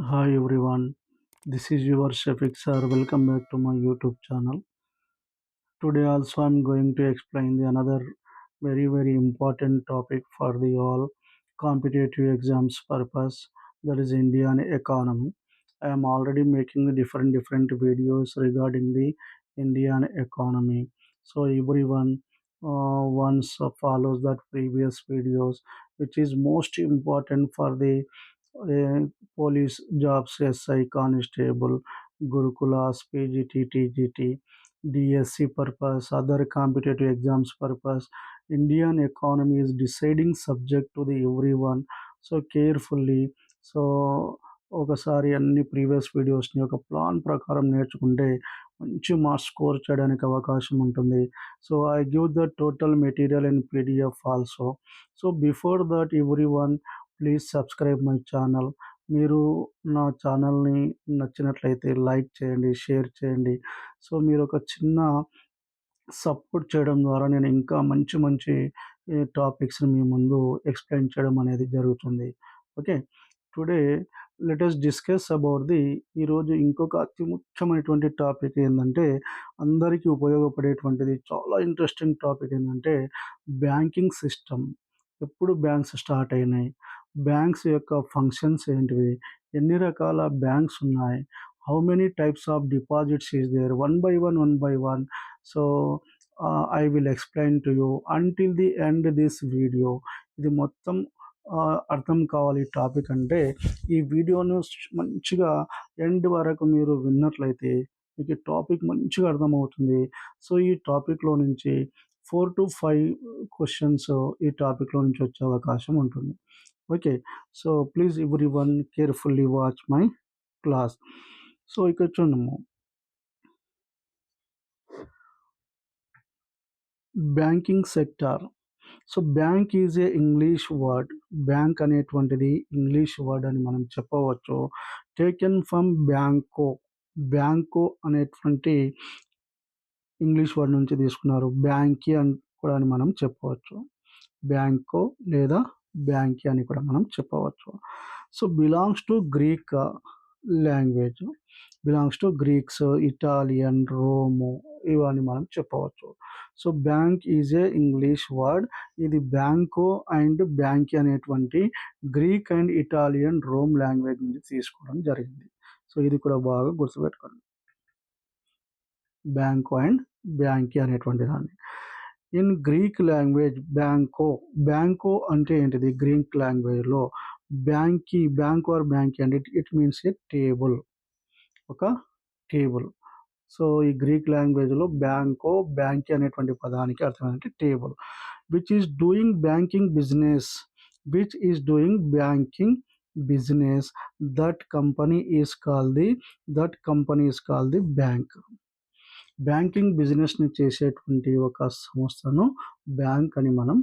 Hi everyone, this is your Shafiq sir. Welcome back to my YouTube channel. Today also I'm going to explain the another very important topic for the all competitive exams purpose, that is Indian economy. I am already making the different videos regarding the Indian economy. So everyone once follows that previous videos, which is most important for the uh, police jobs, SI constable, Gurukulas, PGT, TGT, DSC purpose, other competitive exams purpose. Indian economy is deciding subject to the everyone. So carefully so ఒకసారి అన్ని previous వీడియోస్ని ఒక plan ప్రకారం నేర్చుకుంటే మంచి marks score చేయడానికి అవకాశం ఉంటుంది. So I give the total material in PDF also. So before that every one please subscribe my channel. మీరు నా ఛానల్ని నచ్చినట్లయితే లైక్ చేయండి, షేర్ చేయండి. సో మీరు ఒక చిన్న సపోర్ట్ చేయడం ద్వారా నేను ఇంకా మంచి టాపిక్స్ని మీ ముందు ఎక్స్ప్లెయిన్ చేయడం అనేది జరుగుతుంది. Okay, today let us discuss about the ఈరోజు ఇంకొక అతి ముఖ్యమైనటువంటి టాపిక్ ఏంటంటే, అందరికీ ఉపయోగపడేటువంటిది చాలా ఇంట్రెస్టింగ్ టాపిక్ ఏంటంటే బ్యాంకింగ్ సిస్టమ్. ఎప్పుడు బ్యాంక్స్ స్టార్ట్ అయినాయి, బ్యాంక్స్ యొక్క ఫంక్షన్స్ ఏంటివి, ఎన్ని రకాల బ్యాంక్స్ ఉన్నాయి, how many types of deposits is there, one by one. So I will explain to you until the end this video. ఇది మొత్తం అర్థం కావాలి ఈ టాపిక్ అంటే ఈ వీడియోను మంచిగా ఎండ్ వరకు మీరు విన్నట్లయితే మీకు ఈ టాపిక్ మంచిగా అర్థమవుతుంది. సో ఈ టాపిక్లో నుంచి 4 to 5 క్వశ్చన్స్ ఈ టాపిక్లో నుంచి వచ్చే అవకాశం ఉంటుంది. Okay, so please every one carefully watch my class. So ఇక్కడ చూడము, banking sector. So bank is a English word. Bank అనేటువంటిది ఇంగ్లీష్ వర్డ్ అని మనం చెప్పవచ్చు. Taken from బ్యాంకో. బ్యాంకో అనేటువంటి ఇంగ్లీష్ వర్డ్ నుంచి తీసుకున్నారు. బ్యాంకీ అని కూడా అని మనం చెప్పవచ్చు. బ్యాంకో లేదా బ్యాంకీ అని కూడా మనం చెప్పవచ్చు. So belongs to Greek language, belongs to Greeks, Italian, Rome ఇవన్నీ మనం చెప్పవచ్చు. So bank is a English word. ఇది బ్యాంకో అండ్ బ్యాంకీ అనేటువంటి Greek and Italian, Rome language నుంచి తీసుకోవడం జరిగింది. సో ఇది కూడా బాగా గుర్తుపెట్టుకోండి, బ్యాంకో అండ్ బ్యాంకీ అనేటువంటి దాన్ని. ఇన్ గ్రీక్ లాంగ్వేజ్ బ్యాంకో, బ్యాంకో అంటే ఏంటిది, గ్రీక్ లాంగ్వేజ్లో బ్యాంకీ, బ్యాంక్ ఆర్ బ్యాంకీ అంటే ఇట్ మీన్స్ ఏ టేబుల్, ఒక టేబుల్. సో ఈ గ్రీక్ లాంగ్వేజ్లో బ్యాంకో బ్యాంకీ అనేటువంటి పదానికి అర్థం ఏంటంటే table. Which is doing banking business, which is doing banking business, that company is called the bank. Banking బిజినెస్ని చేసేటువంటి ఒక సంస్థను బ్యాంక్ అని మనం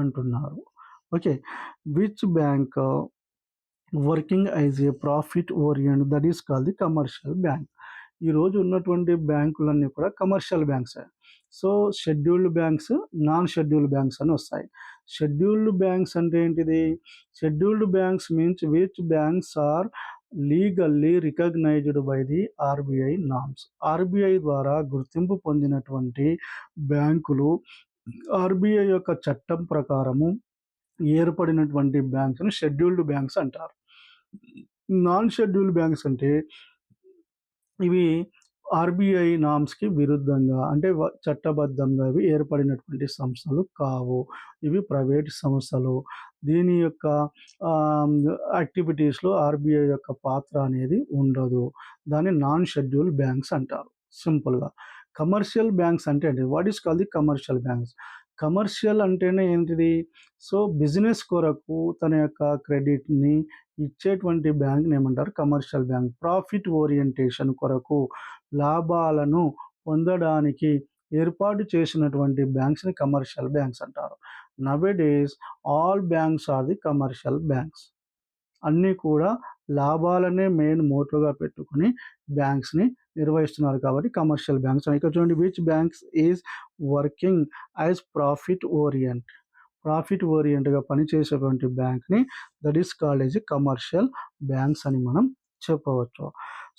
అంటున్నారు. Okay, which bank working as a profit orient, that is called the commercial bank. ఈరోజు ఉన్నటువంటి బ్యాంకులన్నీ కూడా commercial banks. So scheduled banks, non scheduled banks అని వస్తాయి. షెడ్యూల్డ్ బ్యాంక్స్ అంటే ఏంటిది, scheduled banks means which banks are legally recognised by the RBI norms. RBI ద్వారా గుర్తింపు పొందినటువంటి బ్యాంకులు ఆర్బీఐ యొక్క చట్టం ప్రకారము ఏర్పడినటువంటి బ్యాంక్స్ని షెడ్యూల్డ్ బ్యాంక్స్ అంటారు. నాన్ షెడ్యూల్డ్ బ్యాంక్స్ అంటే ఇవి ఆర్బీఐ నామ్స్కి విరుద్ధంగా అంటే చట్టబద్ధంగా ఇవి ఏర్పడినటువంటి సంస్థలు కావు. ఇవి ప్రైవేట్ సంస్థలు. దీని యొక్క యాక్టివిటీస్లో ఆర్బీఐ యొక్క పాత్ర అనేది ఉండదు. దాన్ని నాన్ షెడ్యూల్ బ్యాంక్స్ అంటారు సింపుల్గా. కమర్షియల్ బ్యాంక్స్ అంటే ఏంటి, what is called the commercial banks. Commercial అంటేనే ఏంటిది, సో బిజినెస్ కొరకు తన యొక్క క్రెడిట్ని ఇచ్చేటువంటి బ్యాంక్ని ఏమంటారు, కమర్షియల్ బ్యాంక్. ప్రాఫిట్ ఓరియంటేషన్ కొరకు లాభాలను పొందడానికి ఏర్పాటు చేసినటువంటి బ్యాంక్స్ని కమర్షియల్ బ్యాంక్స్ అంటారు. Nowadays all banks are the commercial banks. అన్నీ కూడా లాభాలనే మెయిన్ మోటివ్గా పెట్టుకుని బ్యాంక్స్ని నిర్వహిస్తున్నారు కాబట్టి కమర్షియల్ బ్యాంక్స్. ఇక్కడ చూడండి, which banks is working as profit ఓరియంట్గా పనిచేసేటువంటి బ్యాంక్ని that is called as commercial banks అని మనం చెప్పవచ్చు.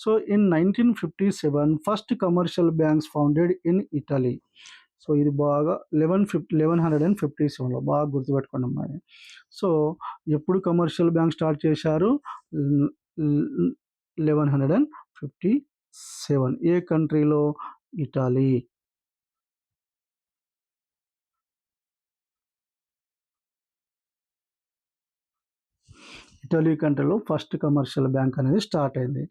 So in 1957 first commercial banks founded in Italy. So ఇది బాగా 1157లో బాగా గుర్తుపెట్టుకోండి అమ్మాయి. సో ఎప్పుడు కమర్షియల్ బ్యాంక్ స్టార్ట్ చేశారు? 1157. ఏ కంట్రీలో? ఇటలీ. ఇటలీ కంట్రీలో ఫస్ట్ కమర్షియల్ బ్యాంక్ అనేది స్టార్ట్ అయింది.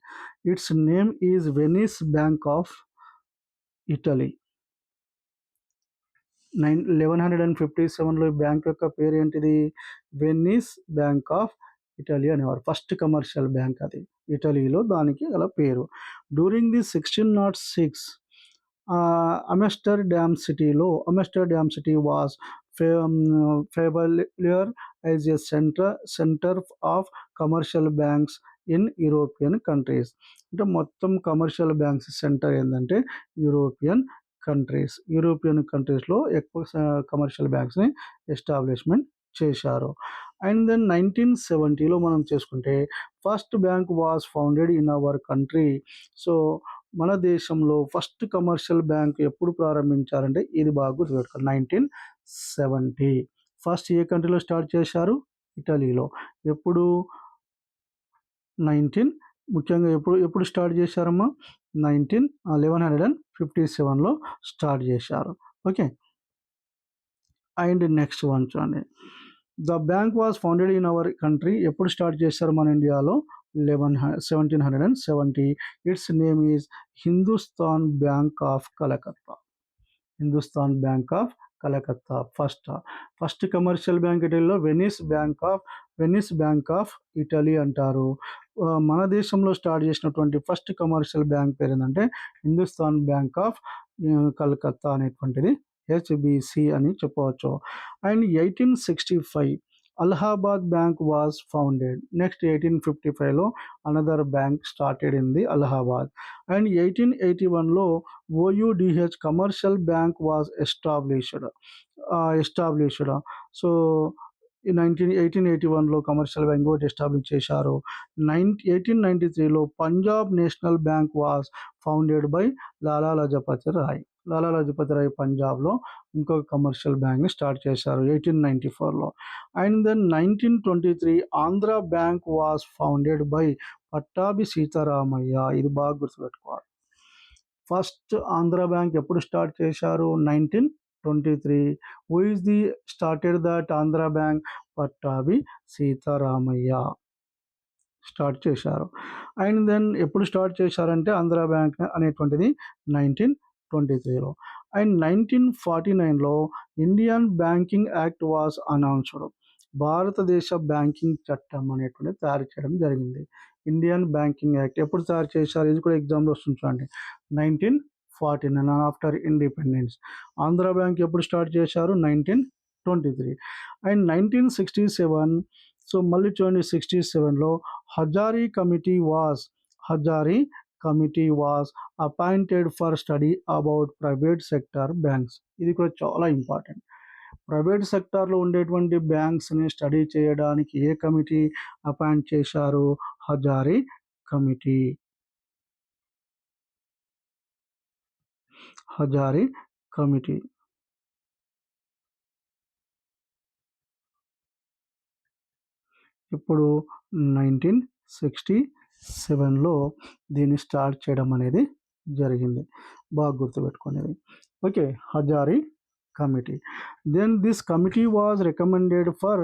It's name is Venice bank of Italy. 1157లో ఈ బ్యాంక్ యొక్క పేరు ఏంటిది? వెనిస్ బ్యాంక్ ఆఫ్ ఇటలీ అనేవారు. ఫస్ట్ కమర్షియల్ బ్యాంక్ అది ఇటలీలో, దానికి గల పేరు. During the 1606 Amsterdam city was familiar as a centre of commercial banks in European countries. అంటే మొత్తం కమర్షియల్ బ్యాంక్స్ సెంటర్ ఏంటంటే యూరోపియన్ కంట్రీస్లో ఎక్కువ కమర్షియల్ బ్యాంక్స్ని ఎస్టాబ్లిష్మెంట్ చేశారు. అండ్ దెన్ 1970లో మనం చేసుకుంటే first bank was founded in our country. So మన దేశంలో ఫస్ట్ కమర్షియల్ బ్యాంక్ ఎప్పుడు ప్రారంభించారంటే ఇది బాగా గుర్తుపెట్టుకోండి, 1970. ఫస్ట్ ఏ కంట్రీలో స్టార్ట్ చేశారు? ఇటలీలో. ఎప్పుడు? ముఖ్యంగా ఎప్పుడు స్టార్ట్ చేశారమ్మా? 1157లో స్టార్ట్ చేశారు. ఓకే. అండ్ నెక్స్ట్ వన్ చూడండి, the bank was founded in our country. ఎప్పుడు స్టార్ట్ చేశారు మన ఇండియాలో? 1770. It's name is Hindustan bank of Calcutta. First commercial bank ఇటలీలో వెనిస్ బ్యాంక్ ఆఫ్ ఇటలీ అంటారు. మన దేశంలో స్టార్ట్ చేసినటువంటి ఫస్ట్ కమర్షియల్ బ్యాంక్ పేరు ఏంటంటే హిందుస్థాన్ బ్యాంక్ ఆఫ్ కలకత్తా అనేటువంటిది హెచ్బిసి అని చెప్పవచ్చు. And 1865 Allahabad bank was founded. Next 1855లో another bank started in the Allahabad. And 1881లో OUDH commercial bank was established. So 1881లో కమర్షియల్ బ్యాంక్ ఒకటి ఎస్టాబ్లిష్ చేశారు. 1893లో Punjab national bank was founded by Lala Lajpat Rai. పంజాబ్లో ఇంకొక కమర్షియల్ బ్యాంక్ని స్టార్ట్ చేశారు 1894లో. And then 1923 Andhra bank was founded by Pattabhi Sitaramayya. ఇది బాగా గుర్తుపెట్టుకోవాలి. ఫస్ట్ ఆంధ్ర బ్యాంక్ ఎప్పుడు స్టార్ట్ చేశారు? 1923. Who is the started that Andhra bank? Pattabhi Sitaramayya start చేశారు. అండ్ దెన్ ఎప్పుడు స్టార్ట్ చేశారంటే ఆంధ్ర బ్యాంక్ అనేటువంటిది 1923లో. అండ్ 1949లో Indian banking act was announced. భారతదేశ బ్యాంకింగ్ చట్టం అనేటువంటిది తయారు చేయడం జరిగింది. ఇండియన్ బ్యాంకింగ్ యాక్ట్ ఎప్పుడు తయారు చేశారు? ఇది కూడా ఎగ్జామ్లో వస్తుంది చూడండి, 1949 ఆఫ్టర్ ఇండిపెండెన్స్. ఆంధ్ర బ్యాంక్ ఎప్పుడు స్టార్ట్ చేశారు? 1923. అండ్ 1967, సో మళ్ళీ చూడండి 67లో Hazari committee was appointed for study about private sector banks. ఇది కూడా చాలా ఇంపార్టెంట్. ప్రైవేట్ సెక్టార్లో ఉండేటువంటి బ్యాంక్స్ని స్టడీ చేయడానికి ఏ కమిటీ అపాయింట్ చేశారు? హజారీ కమిటీ. ఇప్పుడు 1967లో దీన్ని స్టార్ట్ చేయడం అనేది జరిగింది. బాగా గుర్తుపెట్టుకునేది. Okay, Hazari committee. Then this committee was recommended for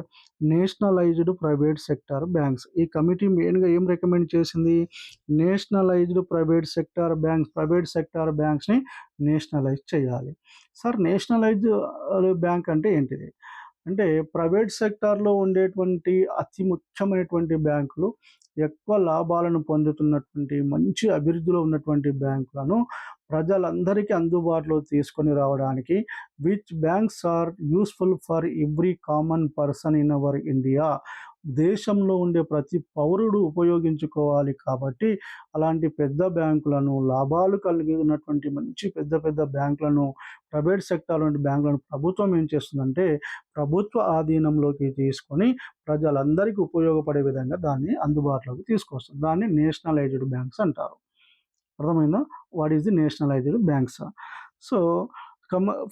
nationalised private sector banks. ఈ కమిటీ మెయిన్గా ఏం రికమెండ్ చేసింది? నేషనలైజ్డ్ ప్రైవేట్ సెక్టార్ బ్యాంక్స్ని నేషనలైజ్ చేయాలి. సార్ నేషనలైజ్డ్ బ్యాంక్ అంటే ఏంటిది అంటే ప్రైవేట్ సెక్టార్లో ఉండేటువంటి అతి ముఖ్యమైనటువంటి బ్యాంకులు, ఎక్కువ లాభాలను పొందుతున్నటువంటి మంచి అభివృద్ధిలో ఉన్నటువంటి బ్యాంకులను ప్రజలందరికీ అందుబాటులో తీసుకొని రావడానికి which banks are useful for every common person in our India. దేశంలో ఉండే ప్రతి పౌరుడు ఉపయోగించుకోవాలి కాబట్టి అలాంటి పెద్ద బ్యాంకులను, లాభాలు కలిగినటువంటి మంచి పెద్ద పెద్ద బ్యాంకులను, ప్రైవేట్ సెక్టార్‌లోని బ్యాంకులను ప్రభుత్వం ఏం చేస్తుందంటే ప్రభుత్వ ఆధీనంలోకి తీసుకొని ప్రజలందరికీ ఉపయోగపడే విధంగా దాన్ని అందుబాటులోకి తీసుకొస్తుంది. దాన్ని నేషనలైజ్డ్ బ్యాంక్స్ అంటారు. అర్థమైందా? What is the nationalised banks. So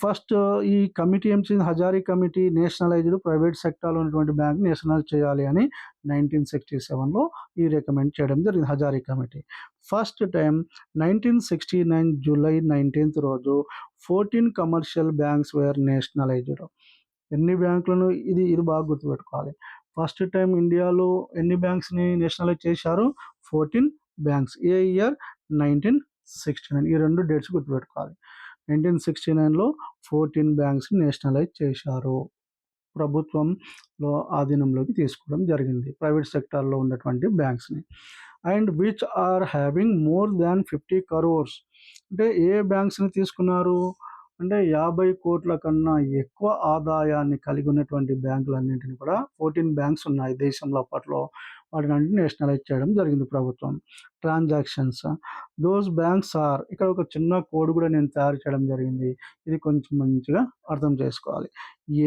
first ఈ కమిటీ ఏం చేసింది, హజారీ కమిటీ నేషనలైజ్డ్ ప్రైవేట్ సెక్టార్లో ఉన్నటువంటి బ్యాంక్ నేషనలైజ్ చేయాలి అని 1967లో ఈ రికమెండ్ చేయడం జరిగింది Hazari committee. First time 1969 July 19th రోజు 14 కమర్షియల్ బ్యాంక్స్ వేర్ నేషనలైజ్డ్. ఎన్ని బ్యాంకులను, ఇది బాగా గుర్తుపెట్టుకోవాలి. ఫస్ట్ టైం ఇండియాలో ఎన్ని బ్యాంక్స్ని నేషనలైజ్ చేశారు? 14 బ్యాంక్స్. ఏ ఇయర్? 1969. ఈ రెండు డేట్స్ గుర్తుపెట్టుకోవాలి. 1969లో 14 బ్యాంక్స్ నేషనలైజ్ చేశారు. ప్రభుత్వంలో ఆధీనంలోకి తీసుకోవడం జరిగింది ప్రైవేట్ సెక్టార్లో ఉన్నటువంటి బ్యాంక్స్ని. And which are having more than 50 crores. అంటే ఏ బ్యాంక్స్ని తీసుకున్నారు అంటే 50 కోట్ల కన్నా ఎక్కువ ఆదాయాన్ని కలిగి ఉన్నటువంటి బ్యాంకులన్నింటినీ కూడా 14 బ్యాంక్స్ ఉన్నాయి దేశంలో అప్పట్లో. వాటిని నేషనలైజ్ చేయడం జరిగింది ప్రభుత్వం. ట్రాన్సాక్షన్స్, దోస్ బ్యాంక్స్ ఆర్, ఇక్కడ ఒక చిన్న కోడ్ కూడా నేను తయారు చేయడం జరిగింది. ఇది కొంచెం మంచిగా అర్థం చేసుకోవాలి.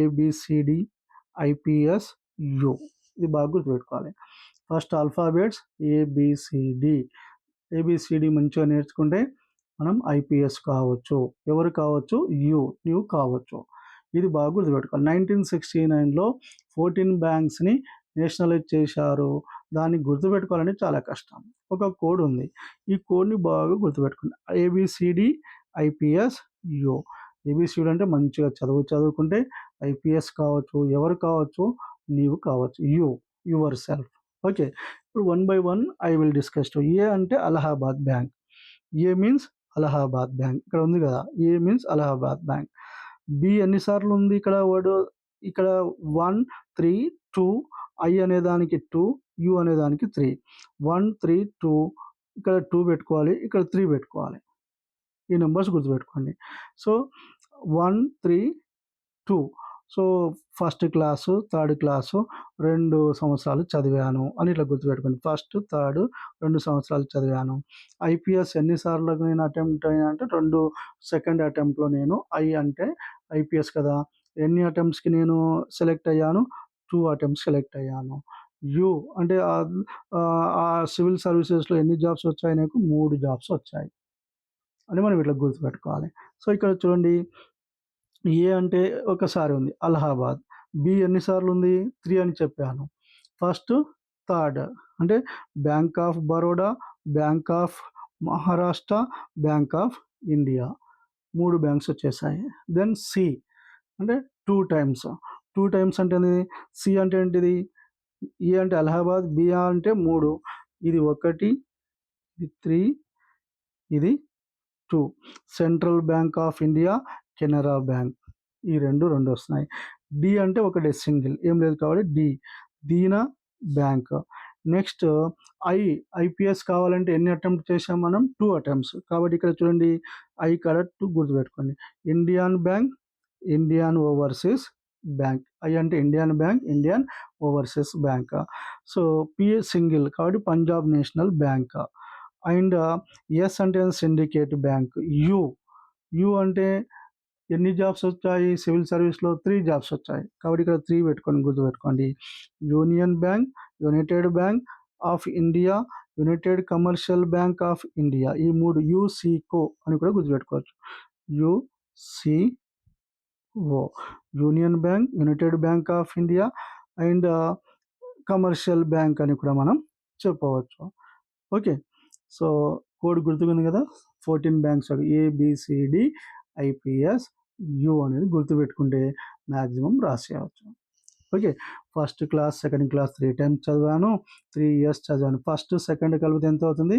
ఏబిసిడి ఐపిఎస్ యు, ఇది బాగా గుర్తుపెట్టుకోవాలి. First alphabets A B C D. ఏబిసిడి మంచిగా నేర్చుకుంటే మనం ఐపీఎస్ కావచ్చు. ఎవరు కావచ్చు? యు కావచ్చు. ఇది బాగా గుర్తుపెట్టుకోవాలి. 1969లో 14 బ్యాంక్స్ని నేషనలైజ్ చేశారు. దాన్ని గుర్తుపెట్టుకోవాలంటే చాలా కష్టం. ఒక కోడ్ ఉంది, ఈ కోడ్ని బాగా గుర్తుపెట్టుకోండి. A B C D IPS you. ఏబిసిడి అంటే మంచిగా చదువుకుంటే ఐపీఎస్ కావచ్చు, ఎవరు కావచ్చు? నీవు కావచ్చు. Your self. ఓకే, ఇప్పుడు 1 by 1 ఐ విల్ డిస్కస్. ఏ అంటే అలహాబాద్ బ్యాంక్. ఏ మీన్స్ అలహాబాద్ బ్యాంక్, ఇక్కడ ఉంది కదా. ఏ మీన్స్ అలహాబాద్ బ్యాంక్. బి ఎన్నిసార్లు ఉంది ఇక్కడ వర్డ్? ఇక్కడ 1, 3, 2, ఐ అనే దానికి 2, యు అనే దానికి 3. 1, 3, 2, ఇక్కడ 2 పెట్టుకోవాలి, ఇక్కడ 3 పెట్టుకోవాలి. ఈ నెంబర్స్ గుర్తుపెట్టుకోండి. So 1, 3, 2. So first class, third class 2 సంవత్సరాలు చదివాను అని ఇట్లా గుర్తుపెట్టుకోండి. ఫస్ట్, థర్డ్ 2 సంవత్సరాలు చదివాను. ఐపీఎస్ ఎన్నిసార్లు నేను అటెంప్ట్ అయ్యాను అంటే 2 సెకండ్ అటెంప్ట్లో నేను. ఐ అంటే ఐపీఎస్ కదా. ఎన్ని అటెంప్ట్స్కి నేను సెలెక్ట్ అయ్యాను? 2 అటెంప్ట్స్ సెలెక్ట్ అయ్యాను. యు అంటే ఆ సివిల్ సర్వీసెస్లో ఎన్ని జాబ్స్ వచ్చాయి? నాకు 3 జాబ్స్ వచ్చాయి అని మనం ఇట్లా గుర్తుపెట్టుకోవాలి. సో ఇక్కడ చూడండి, ఏ అంటే ఒకసారి ఉంది అలహాబాద్. బి ఎన్నిసార్లు ఉంది? 3 అని చెప్పాను. ఫస్ట్, థర్డ్ అంటే bank of Baroda, bank of Maharashtra, bank of India, 3 banks వచ్చేసాయి. దెన్ సి అంటే 2 times. 2 times అంటే సి అంటే ఏంటిది? ఏ అంటే అలహాబాద్, బి అంటే 3, ఇది 1, ఇది 3, ఇది 2. Central bank of India, Canara bank, ఈ రెండు వస్తున్నాయి. డి అంటే ఒకటే సింగిల్, ఏం లేదు కాబట్టి డి, దీనా బ్యాంక్. నెక్స్ట్ ఐపీఎస్ కావాలంటే ఎన్ని అటెంప్ట్ చేసాం మనం? 2 attempts. కాబట్టి ఇక్కడ చూడండి, ఐ కాడ 2 గుర్తుపెట్టుకోండి. Indian bank, Indian overseas bank. I అంటే Indian bank, Indian overseas bank. So P single కాబట్టి Punjab national bank. And S అంటే సిండికేట్ బ్యాంక్. యు అంటే ఎన్ని జాబ్స్ వచ్చాయి సివిల్ సర్వీస్లో? 3 జాబ్స్ వచ్చాయి కాబట్టి ఇక్కడ 3 పెట్టుకొని గుర్తుపెట్టుకోండి. Union bank, united bank of India, united commercial bank of India, ఈ 3 యూసీకో అని కూడా గుర్తుపెట్టుకోవచ్చు. UCO, union bank, united bank of India and commercial bank అని కూడా మనం చెప్పవచ్చు. ఓకే, సో కోడ్ గుర్తుకుంది కదా. 14 బ్యాంక్స్ ఏబిసిడి ఐపీఎస్ యు అనేది గుర్తుపెట్టుకుంటే మ్యాక్సిమం రాసేయవచ్చు. Okay, first class, second class 3 times చదివాను, 3 years చదివాను. ఫస్ట్ సెకండ్ కలిపితే ఎంత అవుతుంది?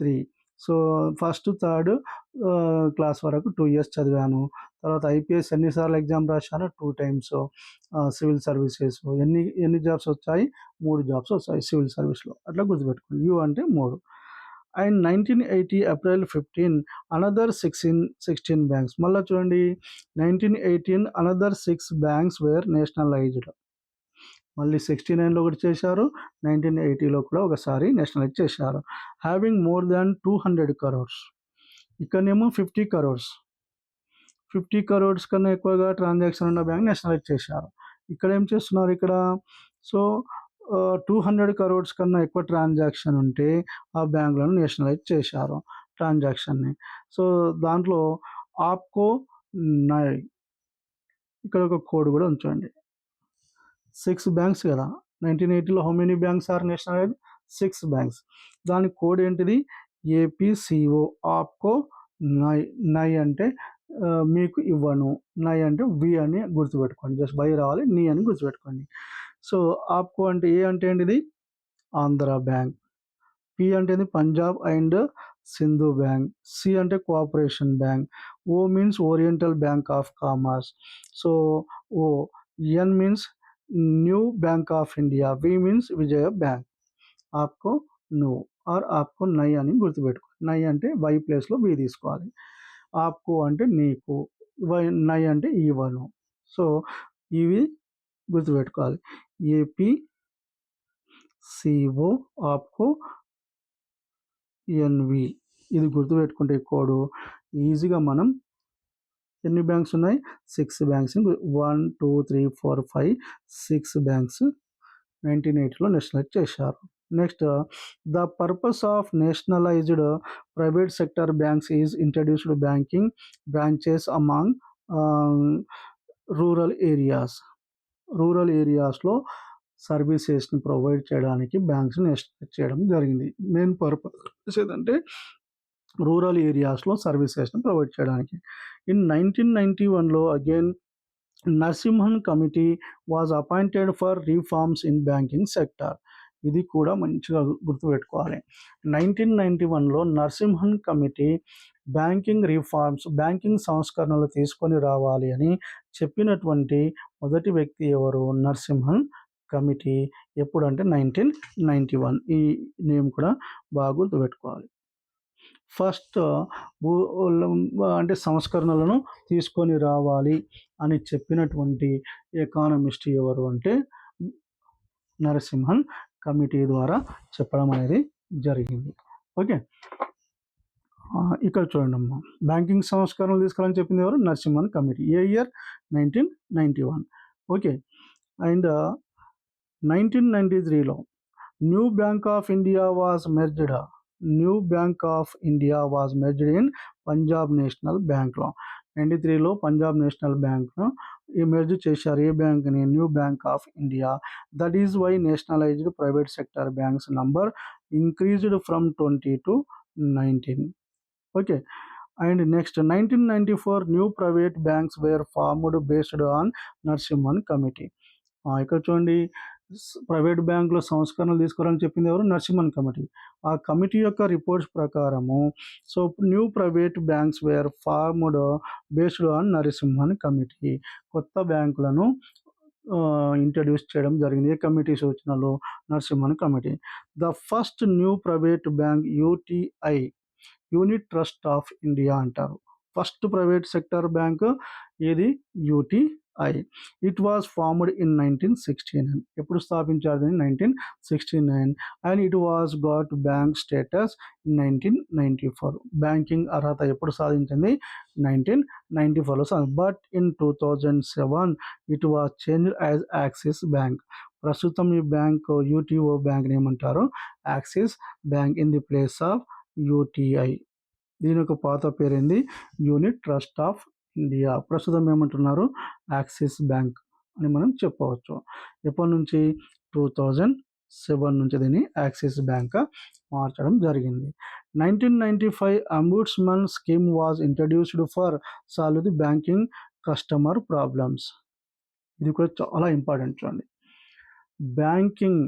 3. సో ఫస్ట్ థర్డ్ క్లాస్ వరకు 2 years చదివాను. తర్వాత ఐపీఎస్ ఎన్నిసార్లు ఎగ్జామ్ రాశాను? 2 times. సివిల్ సర్వీసెస్ ఎన్ని జాబ్స్ వచ్చాయి? 3 జాబ్స్ వచ్చాయి సివిల్ సర్వీస్లో. అట్లా గుర్తుపెట్టుకోండి. యు అంటే 3. And 1980 April 15 another 16 banks. మళ్ళీ చూడండి, 1918 అనదర్ 6 బ్యాంక్స్ వేర్ నేషనలైజ్డ్. మళ్ళీ 69లో ఒకటి చేశారు, 1980లో కూడా ఒకసారి నేషనలైజ్ చేశారు. హ్యావింగ్ మోర్ దాన్ 200 crores. ఇక్కడనేమో 50 crores. 50 crores కన్నా ఎక్కువగా ట్రాన్సాక్షన్ ఉన్న బ్యాంక్ నేషనలైజ్ చేశారు. ఇక్కడ ఏం చేస్తున్నారు ఇక్కడ? సో 200 crores కన్నా ఎక్కువ ట్రాన్సాక్షన్ ఉంటే ఆ బ్యాంకులను నేషనలైజ్ చేశారు ట్రాన్సాక్షన్ని. సో దాంట్లో ఆప్కో నై, ఇక్కడ ఒక కోడ్ కూడా ఉంచండి. 6 బ్యాంక్స్ కదా, 1980లో how many banks are nationalise? 6 banks. దాని కోడ్ ఏంటిది? ఏపీసీఓ, ఆప్కో నై. నై అంటే మీకు ఇవ్వను, నై అంటే వి అని గుర్తుపెట్టుకోండి, జస్ట్ బై రావాలి, నీ అని గుర్తుపెట్టుకోండి. సో ఆప్కో అంటే ఏ అంటే ఏంటిది? ఆంధ్ర బ్యాంక్. పి అంటే Punjab and Sind bank. C అంటే cooperation bank. O means oriental bank of commerce. So O. N means new bank of India. V means Vijaya bank. APCO no R APCO నై అని గుర్తుపెట్టుకో. నై అంటే వై ప్లేస్లో వి తీసుకోవాలి. ఆప్కో అంటే నీకు, వై నై అంటే ఇవ్వను. సో ఇవి గుర్తుపెట్టుకోవాలి. AP CO APCO NV. ఇది గుర్తుపెట్టుకుంటే కోడ్ ఈజీగా మనం ఎన్ని బ్యాంక్స్ ఉన్నాయి? 6 బ్యాంక్స్. 1 2 3 4 5 6 బ్యాంక్స్ 1980లో నేషనలైజ్ చేశారు. Next, the purpose of nationalised private sector banks is introduced banking branches among rural areas. Rural ఏరియాస్లో సర్వీసెస్ని ప్రొవైడ్ చేయడానికి బ్యాంక్స్ని నేషనలైజ్ చేయడం జరిగింది. మెయిన్ పర్పస్ ఏంటంటే రూరల్ ఏరియాస్లో సర్వీసెస్ని ప్రొవైడ్ చేయడానికి. ఇన్ 1991లో again Narasimhan committee was appointed for reforms in banking sector. ఇది కూడా మంచిగా గుర్తుపెట్టుకోవాలి. 1991లో Narasimhan committee banking reforms, banking సంస్కరణలు తీసుకొని రావాలి అని చెప్పినటువంటి మొదటి వ్యక్తి ఎవరు? నరసింహన్ కమిటీ. ఎప్పుడంటే 1991. ఈ నేమ్ కూడా బాగా గుర్తుపెట్టుకోవాలి. ఫస్ట్ అంటే సంస్కరణలను తీసుకొని రావాలి అని చెప్పినటువంటి ఎకానమిస్ట్ ఎవరు అంటే నరసింహన్ కమిటీ ద్వారా చెప్పడం అనేది జరిగింది. ఓకే, ఇక్కడ చూడండి అమ్మా, బ్యాంకింగ్ సంస్కరణలు తీసుకురావాలని చెప్పింది ఎవరు? నరసింహన్ కమిటీ. ఏ ఇయర్? 1991. ఓకే, అండ్ 1993లో new bank of India was merged. New bank of India was merged in Punjab national బ్యాంక్లో. 93లో పంజాబ్ నేషనల్ బ్యాంక్ను ఈ మెర్జ్ చేశారు. ఏ బ్యాంక్ని? New bank of India. That is why nationalised private sector banks number increased from 20 to 19. Okay, and next 1994 new private banks were formed based on Narasimhan committee. ఇక్కడ చూడండి, private బ్యాంకులో సంస్కరణలు తీసుకురావాలని చెప్పింది ఎవరు? నరసింహన్ కమిటీ. ఆ కమిటీ యొక్క రిపోర్ట్స్ ప్రకారము so new private banks were formed based on Narasimhan committee. కొత్త బ్యాంకులను ఇంట్రడ్యూస్ చేయడం జరిగింది. ఏ కమిటీ సూచనలు? Narasimhan committee. The first new private bank UTI, unit trust of India అంటారు. ఫస్ట్ ప్రైవేట్ సెక్టర్ బ్యాంక్ ఏది? UTI. It was formed in 1969. ఎప్పుడు స్థాపించారు? 1969. And it was got bank status in 1994. Banking అర్హత ఎప్పుడు సాధించింది? 1994లో సాధించింది. But in 2007 it was changed as axis bank. ప్రస్తుతం ఈ బ్యాంక్ యూటీఓ బ్యాంక్ ఏమంటారు? Axis bank in the place of UTI. దీని యొక్క పాత పేరేంది? Unit trust of India. ప్రస్తుతం ఏమంటున్నారు? యాక్సిస్ బ్యాంక్ అని మనం చెప్పవచ్చు. ఎప్పటి నుంచి? 2007 నుంచి దీన్ని యాక్సిస్ బ్యాంక్ మార్చడం జరిగింది. 1995 ombudsman scheme was introduced for solve the banking customer problems. ఇది కూడా చాలా ఇంపార్టెంట్. చూడండి, banking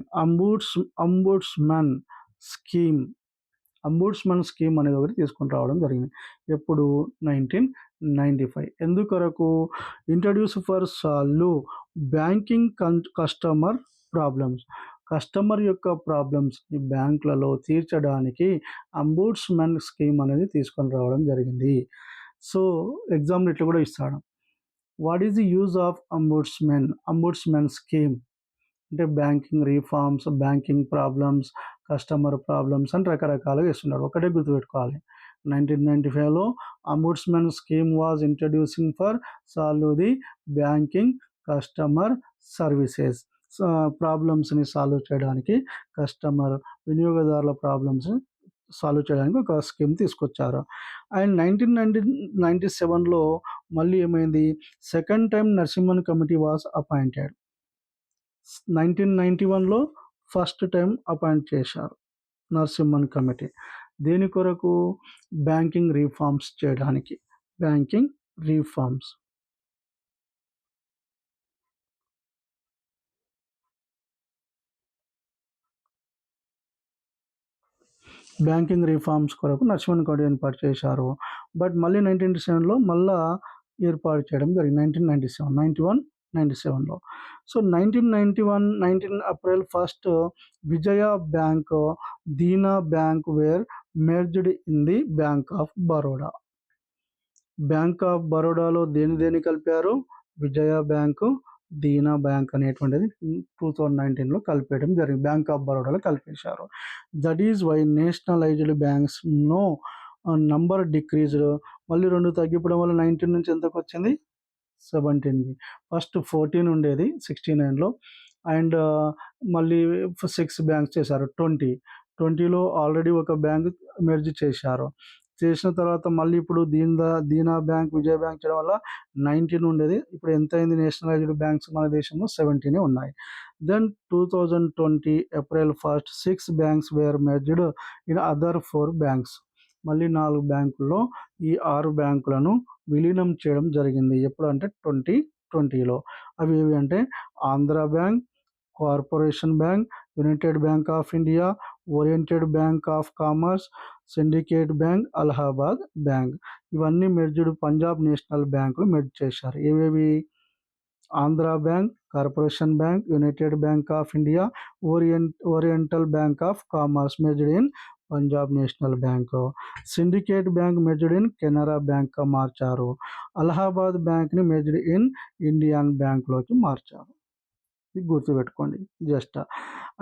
ombudsman scheme. Ombudsman scheme అనేది ఒకటి తీసుకొని రావడం జరిగింది. ఎప్పుడు? 1995. ఎందుకొరకు? Introduce for solve banking customer problems. Customer యొక్క ప్రాబ్లమ్స్ని బ్యాంకులలో తీర్చడానికి అంబుడ్స్మన్ స్కీమ్ అనేది తీసుకొని రావడం జరిగింది. సో ఎగ్జామ్లో ఇట్లా కూడా ఇస్తాడు. What is the use of ombudsman scheme? అంటే banking reforms, banking problems, customer problems అని రకరకాలుగా ఇస్తున్నాడు. ఒకటే గుర్తుపెట్టుకోవాలి, 1995లో ombudsman scheme was introducing for solve the banking customer services. ప్రాబ్లమ్స్ని సాల్వ్ చేయడానికి, కస్టమర్ వినియోగదారుల ప్రాబ్లమ్స్ సాల్వ్ చేయడానికి ఒక స్కీమ్ తీసుకొచ్చారు. అండ్ 1997లో మళ్ళీ ఏమైంది, second time Narasimhan committee was appointed. 1991లో ఫస్ట్ టైం అపాయింట్ చేశారు నరసింహన్ కమిటీ. దేని కొరకు? బ్యాంకింగ్ రీఫార్మ్స్ చేయడానికి. Banking reforms. బ్యాంకింగ్ రీఫార్మ్స్ కొరకు నరసింహన్ కమిటీ ఏర్పాటు చేశారు. బట్ మళ్ళీ 1997లో మళ్ళా ఏర్పాటు చేయడం జరిగింది. 1997లో. So 19 April 1 Vijaya bank, Dena bank were merged in the bank of Baroda. Bank of బరోడాలో దేని కలిపారు? విజయ బ్యాంకు, దీనా బ్యాంక్ అనేటువంటిది 2019లో కలిపేయడం జరిగింది. బ్యాంక్ ఆఫ్ బరోడాలో కలిపేశారు. That is why nationalised banks no number decreased. మళ్ళీ 2 తగ్గిపోవడం వల్ల 19 నుంచి ఎంతకు వచ్చింది? 17కి. ఫస్ట్ 14 ఉండేది 69లో. అండ్ మళ్ళీ 6 బ్యాంక్స్ చేశారు. 20లో ఆల్రెడీ ఒక బ్యాంక్ మెర్జ్ చేశారు. చేసిన తర్వాత మళ్ళీ ఇప్పుడు దీనా బ్యాంక్, విజయ బ్యాంక్ చేయడం వల్ల 19 ఉండేది. ఇప్పుడు ఎంత అయింది? నేషనలైజ్డ్ బ్యాంక్స్ మన దేశంలో 17 ఉన్నాయి. Then 2020 April 1 6 banks were merged in other 4 banks. మళ్ళీ 4 బ్యాంకుల్లో ఈ 6 బ్యాంకులను విలీనం చేయడం జరిగింది. ఎప్పుడు అంటే 2020లో. అవి ఏవి అంటే Andhra bank, corporation bank, united bank of India, oriented bank of commerce, syndicate bank, Allahabad bank. ఇవన్నీ మెర్జ్డ్ పంజాబ్ నేషనల్ బ్యాంకులు మెర్జ్ చేశారు. ఏవేవి? Andhra bank, corporation bank, united bank of India, oriental bank of commerce merged in Punjab national bank. Syndicate bank merged in Canara బ్యాంక్గా మార్చారు. అలహాబాద్ బ్యాంక్ని merged in Indian బ్యాంక్లోకి మార్చారు. ఇది గుర్తుపెట్టుకోండి just.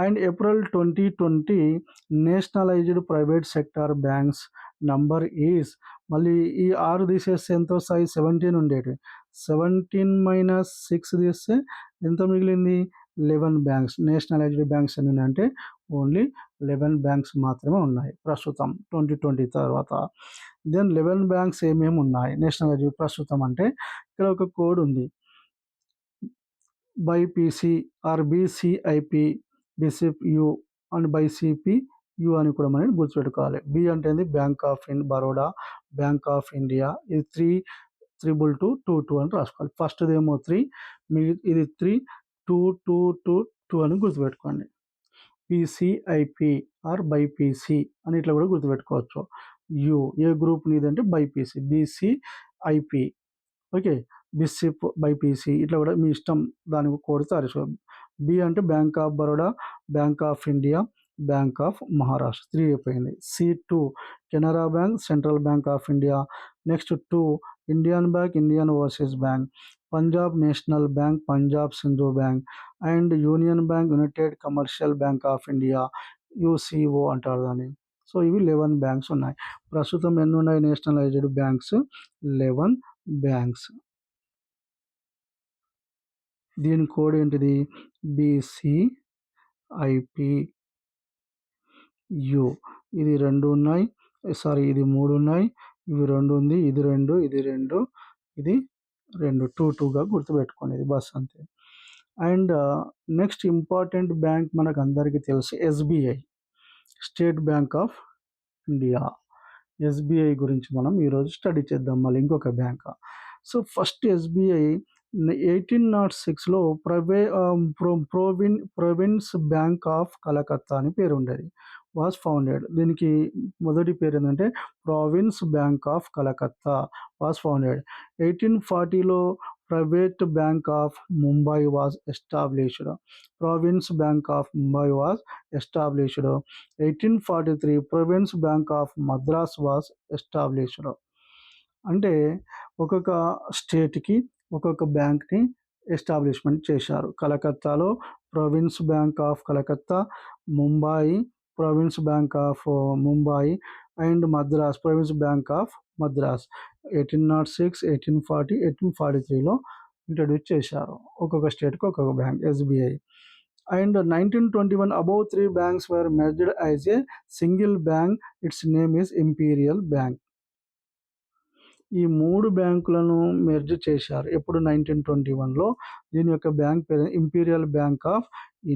And April 2020 nationalised private sector banks number is, మళ్ళీ ఈ 6 తీసేస్తే ఎంత వస్తాయి? 17 ఉండేవి. 17 - 6 తీస్తే ఎంత మిగిలింది? 11 బ్యాంక్స్. నేషనలైజ్డ్ బ్యాంక్స్ ఎన్ని ఉన్నాయంటే ఓన్లీ 11 బ్యాంక్స్ మాత్రమే ఉన్నాయి ప్రస్తుతం 2020 తర్వాత. దెన్ 11 బ్యాంక్స్ ఏమేమి ఉన్నాయి నేషనలైజ్డ్ ప్రస్తుతం అంటే, ఇక్కడ ఒక కోడ్ ఉంది, బైపీసీ ఆర్ బీసీఐపి, బిసిపియు అండ్ బైసిపియు అని కూడా మనం గుర్తుపెట్టుకోవాలి. బి అంటే bank of Baroda, bank of India. ఇది 3 అని రాసుకోవాలి. ఫస్ట్ది ఏమో 3, ఇది 3 అని గుర్తుపెట్టుకోండి. బీసీఐపి ఆర్ బైపీసీ అని ఇట్లా కూడా గుర్తుపెట్టుకోవచ్చు. యు ఏ గ్రూప్ నీది అంటే బైపీసీ, బీసీఐపి. ఓకే, బిసిప్ బైపీసీ ఇట్లా కూడా మీ ఇష్టం, దానికి కోడ్ తయారు. బి అంటే bank of Baroda, bank of India, bank of Maharashtra. 3 అయిపోయింది. C2 Canara bank, central bank of India. Next 2 Indian bank, Indian overseas bank. Punjab national bank, Punjab Sindhu bank. And union bank, United commercial bank of India, UCO అంటారు దాన్ని. So ఇవి 11 banks ఉన్నాయి. ప్రస్తుతం ఎన్ని ఉన్నాయి nationalised banks? 11 banks. దీని code ఏంటిది? BCIPU. ఇది 2 ఉన్నాయి, సారీ ఇది 3 ఉన్నాయి, ఇవి 2 ఉంది, ఇది 2, ఇది 2, ఇది 2, 2గా గుర్తుపెట్టుకోండి. ఇది బస్ అంతే. అండ్ నెక్స్ట్ ఇంపార్టెంట్ బ్యాంక్ మనకు అందరికీ తెలుసు SBI, state bank of India. SBI గురించి మనం ఈరోజు స్టడీ చేద్దాం. మళ్ళీ ఇంకొక బ్యాంక్. సో ఫస్ట్ SBI 1806లో ప్రొవిన్స్ బ్యాంక్ ఆఫ్ కలకత్తా అని పేరు ఉండేది. Was founded. దీనికి మొదటి పేరు ఏంటంటే province bank of Calcutta was founded. 1840లో private bank of Mumbai was established. Province bank of Mumbai was established. 1843 province bank of Madras was established. అంటే ఒక్కొక్క స్టేట్కి ఒక్కొక్క బ్యాంక్ని ఎస్టాబ్లిష్మెంట్ చేశారు. కలకత్తాలో province bank of Calcutta, Mumbai province bank of Mumbai and Madras province bank of Madras 1806, 1840, 1843లో introduce చేశారు. ఒక్కొక్క స్టేట్కి ఒక్కొక్క bank SBI. And 1921 above 3 banks were merged as a single bank. Its name is Imperial Bank. ఈ 3 బ్యాంకులను మెర్జ్ చేశారు. ఎప్పుడు 1921లో. దీని యొక్క బ్యాంక్ పేరు imperial bank of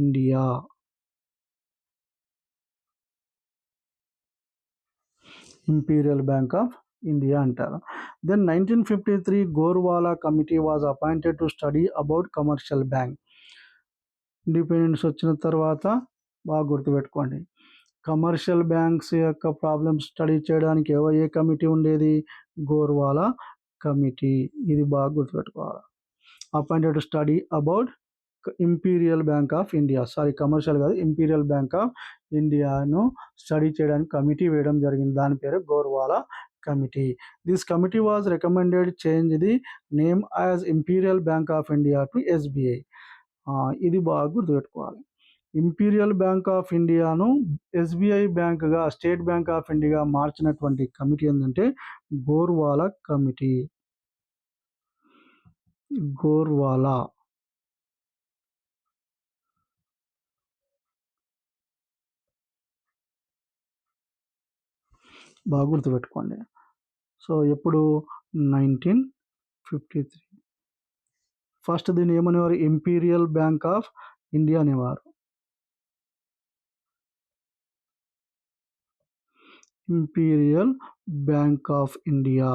India. Imperial bank of India అంటారు. Then 1953 Gorwala committee was appointed to study about commercial bank. Independence వచ్చిన తర్వాత బాగా గుర్తుపెట్టుకోండి, కమర్షియల్ బ్యాంక్స్ యొక్క ప్రాబ్లమ్స్ స్టడీ చేయడానికి ఏ కమిటీ ఉండేది? గోర్వాలా కమిటీ. ఇది బాగా గుర్తుపెట్టుకోవాలి. Appointed to study about imperial bank of India, commercial కాదు, ఇంపీరియల్ బ్యాంక్ ఆఫ్ ఇండియాను స్టడీ చేయడానికి కమిటీ వేయడం జరిగింది. దాని పేరు Gorwala committee. This committee was recommended change the name as imperial bank of India to SBI. ఇది బాగా గుర్తుపెట్టుకోవాలి. ఇంపీరియల్ బ్యాంక్ ఆఫ్ ఇండియాను ఎస్బీఐ బ్యాంక్గా, స్టేట్ బ్యాంక్ ఆఫ్ ఇండియా మార్చినటువంటి కమిటీ ఏంటంటే గోర్వాలా కమిటీ. గోర్వాలా బాగా గుర్తుపెట్టుకోండి. సో ఎప్పుడు 1953. ఫస్ట్ దీన్ని ఏమనేవారు? ఇంపీరియల్ బ్యాంక్ ఆఫ్ ఇండియా అనేవారు. Imperial bank of India.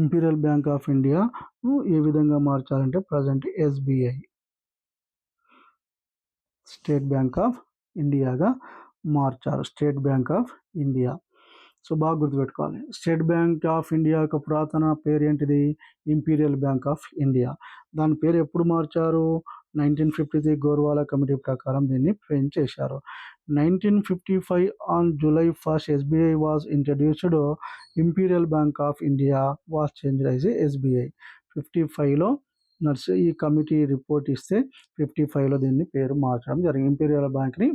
Imperial bank of India ఏ విధంగా మార్చాలంటే present SBI, state bank of ఇండియాగా మార్చారు. State bank of India. So బాగా గుర్తుపెట్టుకోవాలి. స్టేట్ బ్యాంక్ ఆఫ్ ఇండియా యొక్క పురాతన పేరు ఏంటిది? Imperial bank of India. దాని పేరు ఎప్పుడు మార్చారు? 1953 గోర్వాలా కమిటీ ప్రకారం దీన్ని ఫ్రేమ్ చేశారు. 1955 on July 1st SBI was introduced. Imperial bank of India was changed as SBI. 55లో ఈ కమిటీ రిపోర్ట్ ఇస్తే 55లో దీన్ని పేరు మార్చడం జరిగింది. ఇంపీరియల్ బ్యాంక్ని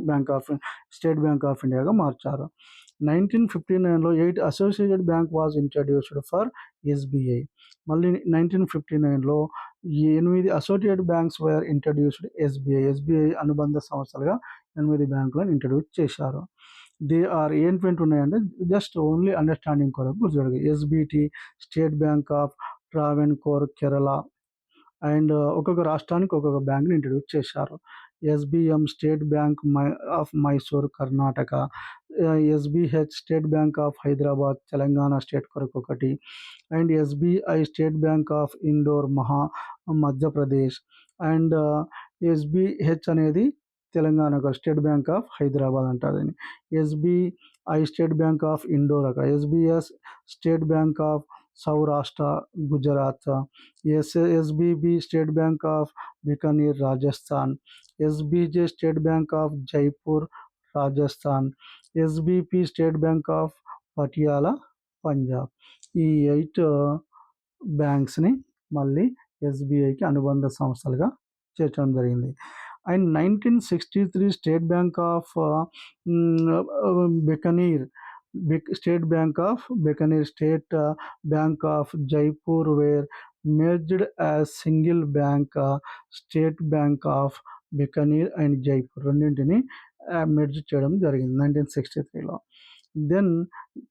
స్టేట్ బ్యాంక్ ఆఫ్ ఇండియాగా మార్చారు. 1959లో 8 associated bank was introduced for SBI. మళ్ళీ 1959లో 8 associated banks were introduced SBI. SBI అనుబంధ సంస్థలుగా 8 బ్యాంకులను ఇంట్రడ్యూస్ చేశారు. దే ఆర్ ఏంటి ఉన్నాయంటే జస్ట్ ఓన్లీ అండర్స్టాండింగ్ కొరకు గుర్తుపెట్టుకోండి. SBT, state bank of Travancore Kerala. And ఒక్కొక్క రాష్ట్రానికి ఒక్కొక్క బ్యాంక్ని ఇంట్రడ్యూస్ చేశారు. SBM state bank of Mysore Karnataka, SBH state bank of Hyderabad Telangana state కొరకు ఒకటి, and SBI state bank of Indore Madhya Pradesh, and SBH అనేది Telangana state bank of Hyderabad అంటారు. SBI state bank of Indore అక్కడ, SBS state bank of Saurashtra Gujarat, SBB state bank of Bikaner Rajasthan, SBJ state bank of Jaipur Rajasthan, SBP state bank of Patiala Punjab. ఈ 8 బ్యాంక్స్ని మళ్ళీ ఎస్బీఐకి అనుబంధ సంస్థలుగా చేర్చడం జరిగింది. And 1963 state bank of Bikaner, state bank of Bikaner, state bank of Jaipur were merged as single bank. State bank of Bikaner and Jaipur రెండింటిని merge చేయడం జరిగింది 1963లో. Then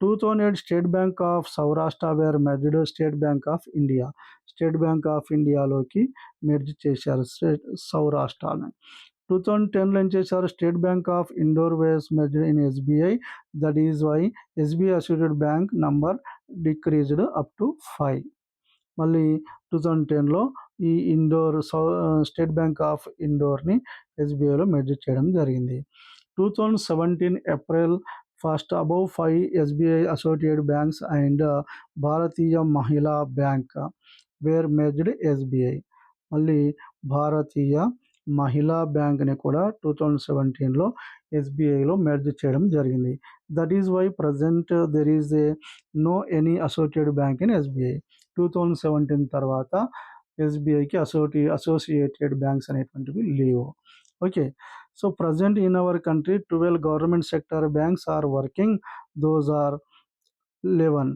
2008 state bank of Saurashtra were merged state bank of India. State bank of ఇండియాలోకి merge చేశారు సౌరాష్ట్రని. 2010లో ఏం చేశారు? State bank of Indore was merged in SBI. That is why SBI associated bank number decreased up to 5. మళ్ళీ 2010లో ఈ state bank of ఇండోర్ని ఎస్బీఐలో మెర్జ్ చేయడం జరిగింది. 2017 April 1st above 5 SBI associated banks and Bharatiya Mahila bank were merged SBI. మళ్ళీ భారతీయ మహిళా బ్యాంక్ని కూడా 2017లో ఎస్బీఐలో మెర్జ్ చేయడం జరిగింది. That is why present there is no any associated bank in SBI. 2017 తర్వాత ఎస్బీఐకి అసోసియేటెడ్ బ్యాంక్స్ అనేటువంటివి లేవు. Okay, so present in our country 12 government sector banks are working. Those are 11.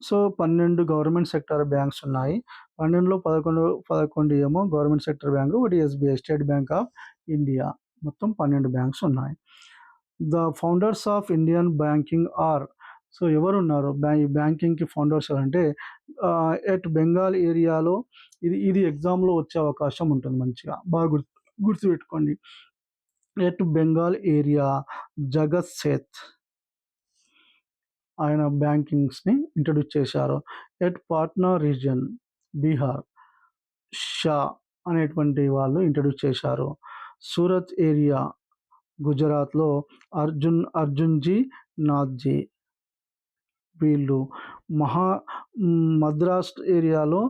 So 12 government sector banks ఉన్నాయి. 12లో 11 ఏమో government sector bank, ఒకటి SBI state bank of India. మొత్తం 12 banks ఉన్నాయి. The founders of Indian banking are, so ఎవరున్నారు బ్యాంకింగ్కి founders అంటే at Bengal ఏరియాలో, ఇది ఎగ్జామ్లో వచ్చే అవకాశం ఉంటుంది, మంచిగా బాగా గుర్తుపెట్టుకోండి. ఎట్ బెంగాల్ ఏరియా జగత్ సేత్ ఆయన బ్యాంకింగ్స్ని ఇంట్రడ్యూస్ చేశారు. ఎట్ పాట్నా రీజియన్ బీహార్ షా అనేటువంటి వాళ్ళు ఇంట్రడ్యూస్ చేశారు. సూరత్ ఏరియా గుజరాత్లో అర్జున్జీ నాథ్జీ వీళ్ళు. మద్రాస్ ఏరియాలో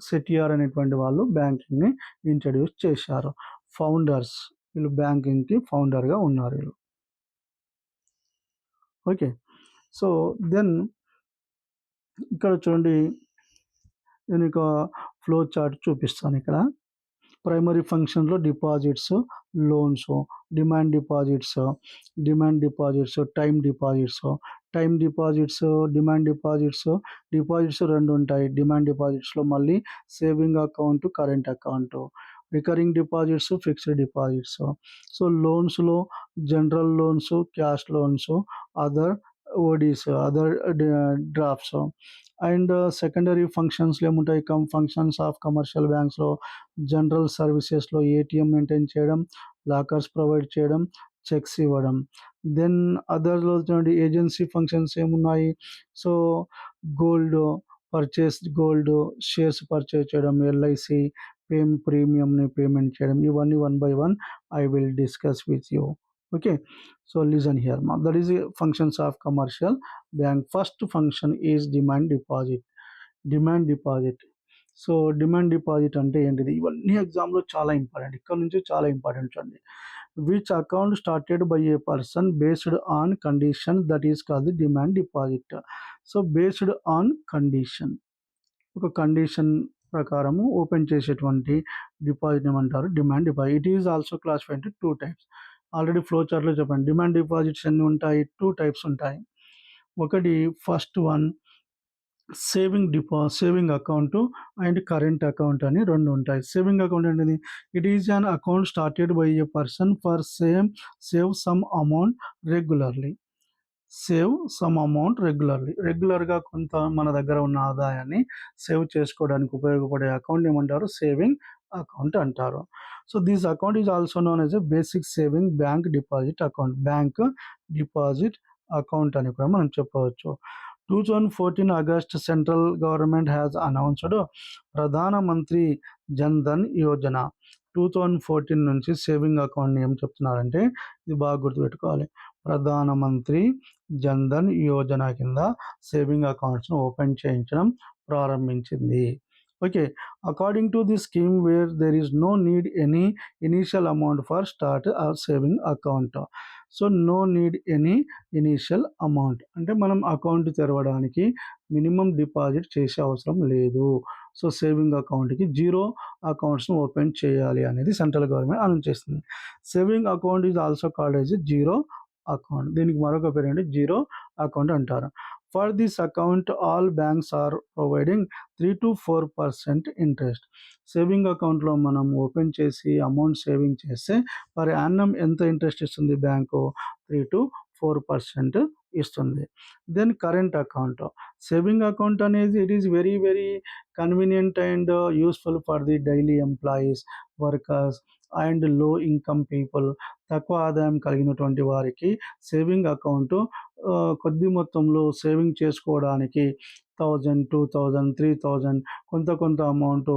సెటియార్ అనేటువంటి వాళ్ళు బ్యాంకింగ్ని ఇంట్రడ్యూస్ చేశారు. ఫౌండర్స్, వీళ్ళు బ్యాంకింగ్కి ఫౌండర్గా ఉన్నారు వీళ్ళు. ఓకే, సో దెన్ ఇక్కడ చూడండి, నేను ఇక ఫ్లో చార్ట్ చూపిస్తాను. ఇక్కడ ప్రైమరీ ఫంక్షన్లో deposits, loans, demand deposits, time deposits, deposits రెండు ఉంటాయి. డిమాండ్ డిపాజిట్స్లో మళ్ళీ saving account, current account, recurring deposits, fixed deposits. So లోన్స్లో general loans, cash loans, other ODs, other drafts. And secondary ఫంక్షన్స్లో ఏముంటాయి? ఫంక్షన్స్ ఆఫ్ కమర్షియల్ బ్యాంక్స్లో general సర్వీసెస్లో ATM maintain చేయడం, లాకర్స్ ప్రొవైడ్ చేయడం, చెక్స్ ఇవ్వడం. దెన్ అదర్లో చూడండి ఏజెన్సీ ఫంక్షన్స్ ఏమున్నాయి? So gold gold shares purchase చేయడం, ఎల్ఐసి ప్రీమియంని పేమెంట్ చేయడం. ఇవన్నీ 1 by 1 I will discuss with you. Okay, so listen here. That is the functions of commercial bank. First function is demand deposit. So demand deposit అంటే ఏంటిది? ఇవన్నీ ఎగ్జామ్లో చాలా important, ఇక్కడ నుంచి చాలా ఇంపార్టెంట్ చూడండి. Which account started by a person based on condition, that is called demand deposit. So based on condition, ఒక కండిషన్ ప్రకారము ఓపెన్ చేసేటువంటి డిపాజిట్ ఏమంటారు? Demand deposit. It is also classified into 2 types. Already flow చార్ట్లో చెప్పండి. Demand deposits ఎన్ని ఉంటాయి? 2 types ఉంటాయి. ఒకటి first one saving account and current account అని 2 ఉంటాయి. సేవింగ్ అకౌంట్ అనేది it is an account started by a person for save some amount regularly. రెగ్యులర్గా కొంత మన దగ్గర ఉన్న ఆదాయాన్ని సేవ్ చేసుకోవడానికి ఉపయోగపడే అకౌంట్ ఏమంటారు? సేవింగ్ అకౌంట్ అంటారు. So this account is also known as a basic saving bank deposit account. Bank deposit account అని కూడా మనం చెప్పవచ్చు. 2014 August central government has announced Pradhan Mantri Jan Dhan Yojana. 2014 నుంచి సేవింగ్ అకౌంట్ని ఏం చెప్తున్నారంటే, ఇది బాగా గుర్తుపెట్టుకోవాలి, ప్రధానమంత్రి జన్ ధన్ యోజన కింద సేవింగ్ అకౌంట్స్ను ఓపెన్ చేయించడం ప్రారంభించింది. Okay, according to the scheme where there is no need any initial amount for start a saving account. So no need any initial amount అంటే మనం అకౌంట్ తెరవడానికి మినిమం డిపాజిట్ చేసే అవసరం లేదు. సో సేవింగ్ అకౌంట్కి 0 అకౌంట్స్ను ఓపెన్ చేయాలి అనేది సెంట్రల్ గవర్నమెంట్ అనౌన్స్ చేస్తుంది. Saving account is also called as zero account. దీనికి మరొక పేరు ఏంటి? జీరో అకౌంట్ అంటారు. For this account all banks are providing 3 to 4% interest. Saving అకౌంట్లో మనం ఓపెన్ చేసి అమౌంట్ సేవింగ్ చేస్తే పర్ యాన్నం ఎంత ఇంట్రెస్ట్ ఇస్తుంది బ్యాంకు? 3 to 4% ఇస్తుంది. Then current account. Saving account అనేది it is very very convenient and useful for the daily employees, workers and లో income people. తక్కువ ఆదాయం కలిగినటువంటి వారికి సేవింగ్ అకౌంట్ కొద్ది మొత్తంలో సేవింగ్ చేసుకోవడానికి 1000, 2000, 3000 కొంత amount.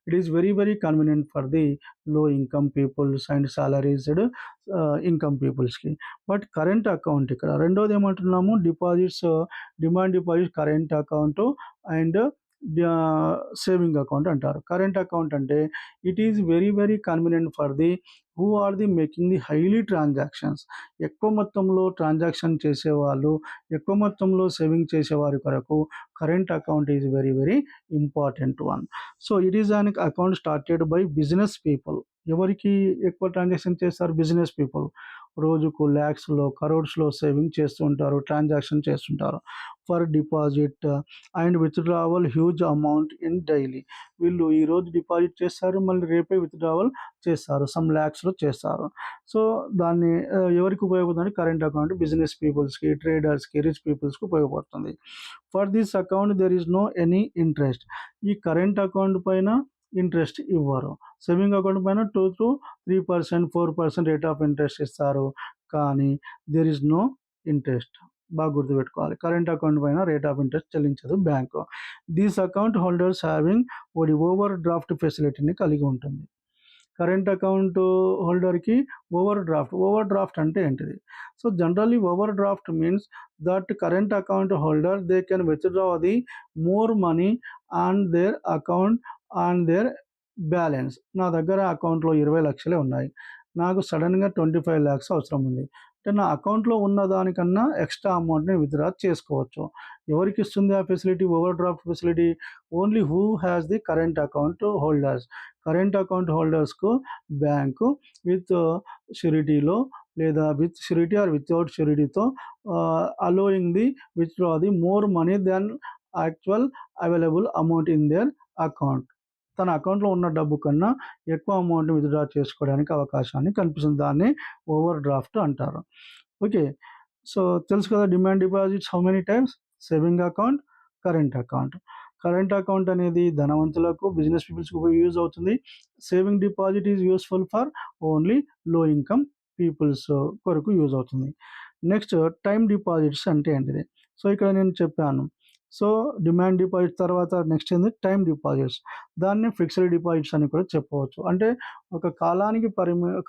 It is very very convenient for the low income peoples and salaried income పీపుల్స్కి. బట్ కరెంట్ అకౌంట్ ఇక్కడ రెండోది ఏమంటున్నాము? Demand deposit current account and saving account అంటారు. కరెంట్ అకౌంట్ అంటే it is very very convenient for the who are the making the highly transactions. ఎక్కువ మొత్తంలో transaction చేసేవాళ్ళు, ఎక్కువ మొత్తంలో సేవింగ్ చేసేవారి కొరకు current account is very very important one. So it is an account started by business people. ఎవరికి ఎక్కువ transaction చేస్తారు? Business people. రోజుకు ల్యాక్స్లో కరోడ్స్లో సేవింగ్ చేస్తూ ఉంటారు, ట్రాన్సాక్షన్ చేస్తుంటారు. For deposit and withdrawal huge amount in daily. వీళ్ళు ఈరోజు డిపాజిట్ చేస్తారు, మళ్ళీ రేపే విత్డ్రావల్ చేస్తారు, సమ్ ల్యాక్స్లో చేస్తారు. సో దాన్ని ఎవరికి ఉపయోగపడుతుంది? కరెంట్ అకౌంట్ బిజినెస్ పీపుల్స్కి, ట్రేడర్స్కి, రిచ్ పీపుల్స్కి ఉపయోగపడుతుంది. For this account there is no any interest. ఈ కరెంట్ అకౌంట్ పైన ఇంట్రెస్ట్ ఇవ్వరు. సేవింగ్ అకౌంట్ పైన 2-3%, 4% రేట్ ఆఫ్ ఇంట్రెస్ట్ ఇస్తారు, కానీ దెర్ ఈజ్ నో ఇంట్రెస్ట్. బాగా గుర్తుపెట్టుకోవాలి, కరెంట్ అకౌంట్ పైన రేట్ ఆఫ్ ఇంట్రెస్ట్ చెల్లించదు bank. These account holders having over draft ఫెసిలిటీని కలిగి ఉంటుంది. కరెంట్ అకౌంట్ హోల్డర్కి ఓవర్ డ్రాఫ్ట్ అంటే ఏంటిది? So generally over draft means that current account holder they can withdraw the more money on their account on their balance. నా దగ్గర అకౌంట్లో 20 లక్షలే ఉన్నాయి, నాకు సడన్గా 25 lakhs అవసరం ఉంది అంటే నా అకౌంట్లో ఉన్న దానికన్నా ఎక్స్ట్రా అమౌంట్ని విత్డ్రా చేసుకోవచ్చు. ఎవరికి ఇస్తుంది ఆ facility, over draft facility? Only who has the current account holders. Current account హోల్డర్స్కు బ్యాంకు విత్ షూరిటీలో లేదా విత్ షూరిటీ ఆర్ వితౌట్ షూరిటీతో allowing the withdraw the more money then actual available amount in their account. తన అకౌంట్లో ఉన్న డబ్బు కన్నా ఎక్కువ అమౌంట్ విత్డ్రా చేసుకోవడానికి అవకాశాన్ని కల్పిస్తుంది. దాన్ని ఓవర్ డ్రాఫ్ట్ అంటారు. ఓకే, సో తెలుసు కదా demand deposits how many times? Saving account, current account. Current account అనేది ధనవంతులకు, బిజినెస్ పీపుల్స్కి యూజ్ అవుతుంది. Saving deposit is useful for only లో ఇన్కమ్ పీపుల్స్ కొరకు యూజ్ అవుతుంది. నెక్స్ట్ టైం డిపాజిట్స్ అంటే ఏంటిది? సో ఇక్కడ నేను చెప్పాను. సో డిమాండ్ డిపాజిట్ తర్వాత నెక్స్ట్ ఏంది? Time deposits. దాన్ని ఫిక్స్డ్ డిపాజిట్స్ అని కూడా చెప్పవచ్చు. అంటే ఒక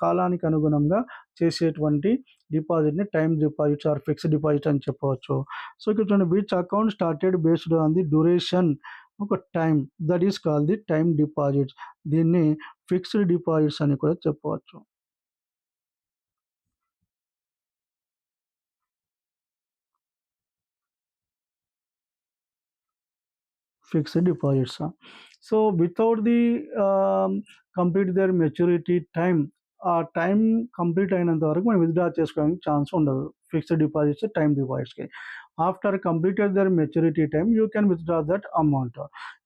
కాలానికి అనుగుణంగా చేసేటువంటి డిపాజిట్ని time deposits or fixed deposit అని చెప్పవచ్చు. సో ఇక్కడ చూడండి, which account started based on the duration ఒక time, that is call the time deposits. దీన్ని ఫిక్స్డ్ డిపాజిట్స్ అని కూడా చెప్పవచ్చు. Fixed deposits. So without the complete their maturity time, ఆ టైం కంప్లీట్ అయినంత వరకు మనం విత్డ్రా చేసుకోవడానికి ఛాన్స్ ఉండదు ఫిక్స్డ్ డిపాజిట్స్, టైం డిపాజిట్స్కి. After completed their maturity time you can withdraw that amount.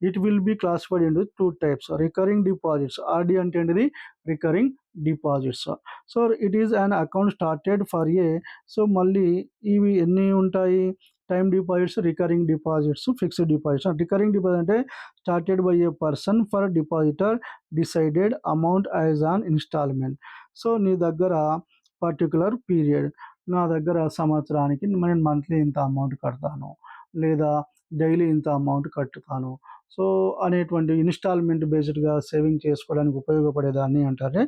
It will be classified into 2 types. Recurring deposits, RD అంటే ఏంటిది? Recurring deposits. So it is an account started for a. So మళ్ళీ ఇవి ఎన్ని ఉంటాయి? Time deposits, recurring deposits, fixed deposits. Recurring deposit అంటే started by a person for depositor decided amount as an installment. So నీ దగ్గర particular period, నా దగ్గర సంవత్సరానికి నేను మంత్లీ ఇంత అమౌంట్ కడతాను, లేదా డైలీ ఇంత అమౌంట్ కట్టుతాను, సో అనేటువంటి ఇన్స్టాల్మెంట్ బేస్డ్గా సేవింగ్ చేసుకోవడానికి ఉపయోగపడేదాన్ని అంటారే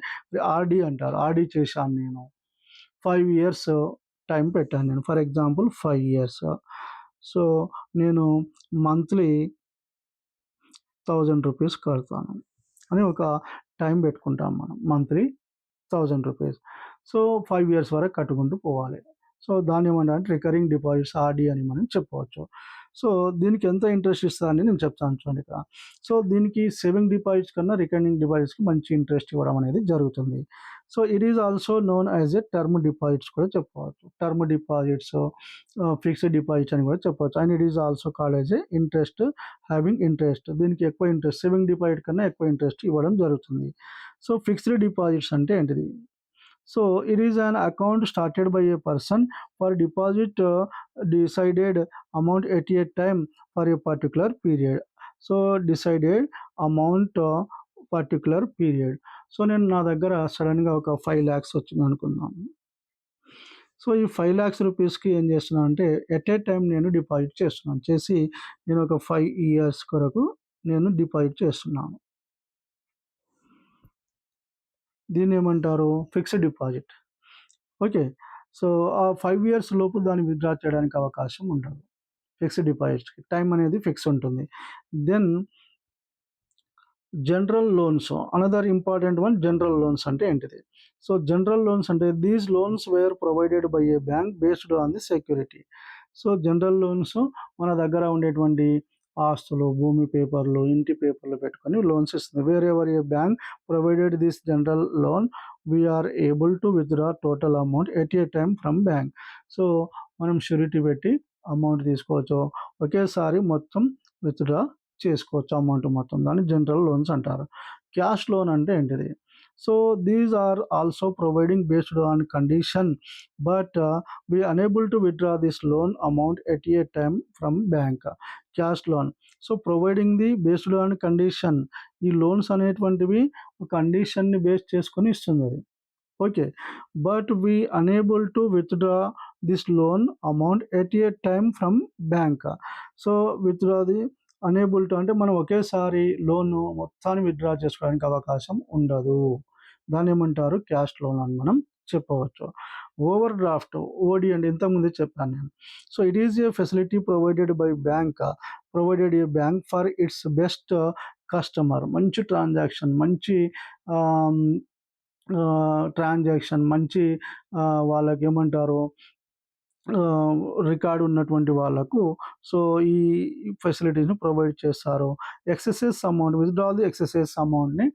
ఆర్డి అంటారు. ఆర్డి చేశాను నేను, 5 years టైం పెట్టాను నేను. For example 5 years. సో నేను మంత్లీ 1000 రూపీస్ కడతాను అని ఒక టైం పెట్టుకుంటాం మనం, మంత్లీ 1000 రూపీస్. సో 5 years వరకు కట్టుకుంటూ పోవాలి. సో దాన్ని ఏమంటారంటే రికరింగ్ డిపాజిట్స్, ఆర్డి అని మనం చెప్పవచ్చు. సో దీనికి ఎంత ఇంట్రెస్ట్ ఇస్తుందని నేను చెప్తాను చూడండి ఇక్కడ. సో దీనికి సేవింగ్ డిపాజిట్స్ కన్నా రికరింగ్ డిపాజిట్స్కి మంచి ఇంట్రెస్ట్ ఇవ్వడం అనేది జరుగుతుంది. So it is also known as a term deposits కూడా చెప్పవచ్చు. టర్మ్ డిపాజిట్స్, ఫిక్స్డ్ డిపాజిట్స్ అని కూడా చెప్పవచ్చు. And it is also called as A interest, having interest. దీనికి ఎక్కువ ఇంట్రెస్ట్, సేవింగ్ డిపాజిట్ కన్నా ఎక్కువ ఇంట్రెస్ట్ ఇవ్వడం జరుగుతుంది. సో ఫిక్స్డ్ డిపాజిట్స్ అంటే ఏంటిది? So it is an account started by a person for deposit decided amount at a time for a particular period. So decided amount particular period. So నేను నా దగ్గర సడన్గా ఒక 5 lakhs వచ్చింది అనుకుందాం. సో ఈ 5 lakhs రూపీస్కి ఏం చేస్తున్నాను అంటే ఎట్ ఏ టైం నేను డిపాజిట్ చేస్తున్నాను. చేసి నేను ఒక 5 years కొరకు నేను డిపాజిట్ చేస్తున్నాను. దీన్ని ఏమంటారు? Fixed deposit. ఓకే, సో ఆ 5 years లోపు దాన్ని విత్డ్రా చేయడానికి అవకాశం ఉండదు. ఫిక్స్డ్ డిపాజిట్కి టైం అనేది ఫిక్స్ ఉంటుంది. Then general loans, another important one. General loans అంటే ఏంటిది? సో జనరల్ లోన్స్ అంటే these loans were provided by a bank based on the security. So general loans మన దగ్గర ఉండేటువంటి ఆస్తులు, భూమి పేపర్లు, ఇంటి పేపర్లు పెట్టుకొని లోన్స్ ఇస్తుంది. Wherever a bank provided this general loan we are able to withdraw total amount at a time from bank. So మనం షూరిటీ పెట్టి అమౌంట్ తీసుకోవచ్చు, ఒకేసారి మొత్తం విత్డ్రా చేసుకోవచ్చు అమౌంట్ మొత్తం. దాన్ని జనరల్ లోన్స్ అంటారు. క్యాష్ లోన్ అంటే ఏంటిది? So these are also providing based on condition, but we unable to withdraw this loan amount at a time from bank. Cash loan, so providing the based on condition. ఈ loans అనేటువంటివి కండిషన్ని base చేసుకొని ఇస్తుంది అది. Okay, but we enable to withdraw this loan amount at a time from bank. So withdraw the enable to అంటే మనం ఒకేసారి loan మొత్తాన్ని విత్డ్రా చేసుకోవడానికి అవకాశం ఉండదు. దాన్ని ఏమంటారు? క్యాష్ లోన్ అని మనం చెప్పవచ్చు. ఓవర్ డ్రాఫ్ట్, ఓడి అంటే ఇంతకుముందే చెప్పాను నేను. So it is a facility provided by bank, provided A bank for it's best customer. మంచి ట్రాన్సాక్షన్, మంచి ట్రాన్సాక్షన్, మంచి వాళ్ళకి ఏమంటారు, రికార్డు ఉన్నటువంటి వాళ్ళకు సో ఈ ఫెసిలిటీస్ని ప్రొవైడ్ చేస్తారు. Excesses amount, withdraw the excesses అమౌంట్ని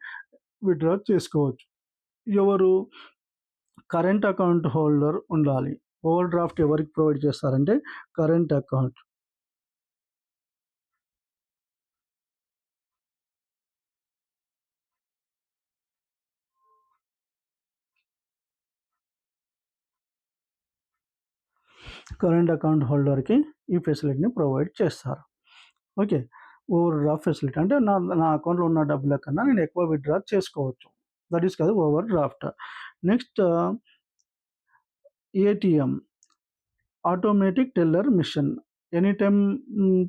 విత్డ్రా చేసుకోవచ్చు. ఎవరు? కరెంట్ అకౌంట్ హోల్డర్ ఉండాలి. ఓవర్ డ్రాఫ్ట్ ఎవరికి ప్రొవైడ్ చేస్తారంటే కరెంట్ అకౌంట్. కరెంట్ అకౌంట్ హోల్డర్కి ఈ ఫెసిలిటీని ప్రొవైడ్ చేస్తారు. ఓకే, ఓవర్ డ్రాఫ్ట్ ఫెసిలిటీ అంటే నా అకౌంట్లో ఉన్న డబ్బుల కన్నా నేను ఎక్కువ విత్డ్రా చేసుకోవచ్చు. దట్ ఈస్ కదా overdraft. Next ATM, automatic teller machine. Any time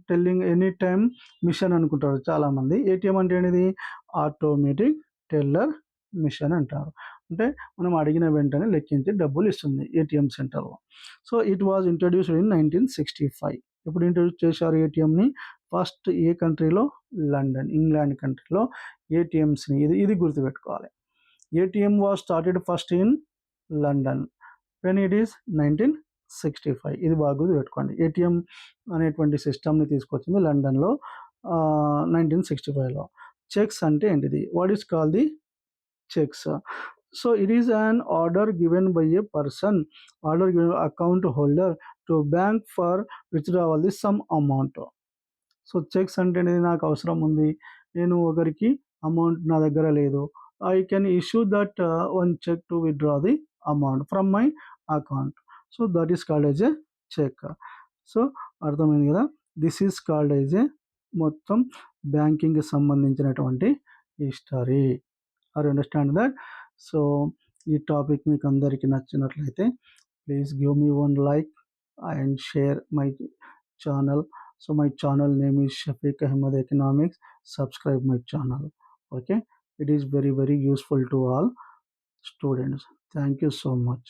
telling, any time machine అనుకుంటారు చాలామంది. ఏటీఎం అంటే ఏంటిది? ఆటోమేటిక్ టెల్లర్ మిషన్ అంటారు. అంటే మనం అడిగిన వెంటనే లెక్కించి డబ్బులు ఇస్తుంది ఏటీఎం సెంటర్లో. So it was introduced in 1965. ఎప్పుడు ఇంట్రడ్యూస్ చేశారు ఏటీఎంని? ఫస్ట్ ఏ కంట్రీలో? లండన్, ఇంగ్లాండ్ కంట్రీలో ఏటీఎంస్ని. ఇది గుర్తుపెట్టుకోవాలి. ATM was started first in London when it is 1965. ఇది బాగా గుర్తుపెట్టుకోండి. ఏటీఎం అనేటువంటి సిస్టమ్ని తీసుకొచ్చింది లండన్లో 1965లో. చెక్స్ అంటే ఏంటిది? What is call the checks? So it is an order given by a person, order given account holder to bank for withdrawal the some amount. So checks అంటే నాకు అవసరం ఉంది, నేను ఒకరికి అమౌంట్ నా దగ్గర లేదు, I can issue that one cheque to withdraw the amount from my account. So that is called as a cheque. So అర్థమైంది కదా? This is called as a మొత్తం బ్యాంకింగ్కి సంబంధించినటువంటి history. Are you understand that? So ఈ topic మీకు అందరికీ నచ్చినట్లయితే please give me one like and share my channel. So my channel name is Shafiq Ahmed Economics. Subscribe my channel. Okay, it is very useful to all students. Thank you so much.